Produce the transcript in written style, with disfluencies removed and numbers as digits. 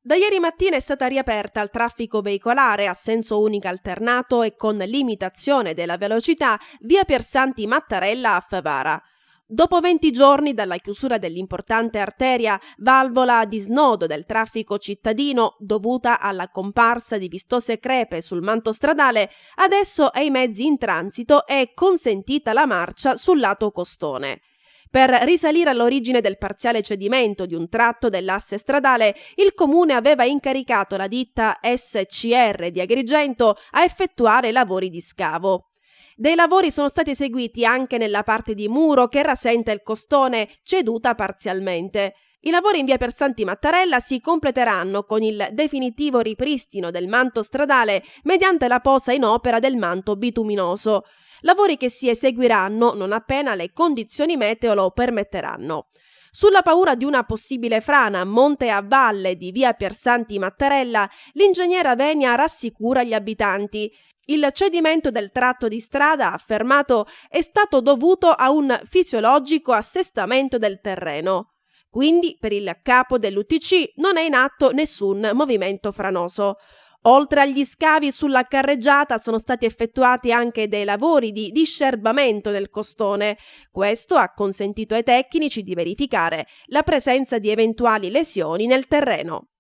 Da ieri mattina è stata riaperta al traffico veicolare a senso unico alternato e con limitazione della velocità via Piersanti Mattarella a Favara. Dopo 20 giorni dalla chiusura dell'importante arteria, valvola di snodo del traffico cittadino dovuta alla comparsa di vistose crepe sul manto stradale, adesso ai mezzi in transito è consentita la marcia sul lato costone. Per risalire all'origine del parziale cedimento di un tratto dell'asse stradale, il comune aveva incaricato la ditta SCR di Agrigento a effettuare lavori di scavo. Dei lavori sono stati eseguiti anche nella parte di muro che rasenta il costone, ceduta parzialmente. I lavori in via Piersanti Mattarella si completeranno con il definitivo ripristino del manto stradale mediante la posa in opera del manto bituminoso. Lavori che si eseguiranno non appena le condizioni meteo lo permetteranno. Sulla paura di una possibile frana a monte e a valle di via Piersanti Mattarella, l'ingegnera Venia rassicura gli abitanti. Il cedimento del tratto di strada, ha affermato, è stato dovuto a un fisiologico assestamento del terreno. Quindi, per il capo dell'UTC non è in atto nessun movimento franoso. Oltre agli scavi sulla carreggiata sono stati effettuati anche dei lavori di discerbamento del costone. Questo ha consentito ai tecnici di verificare la presenza di eventuali lesioni nel terreno.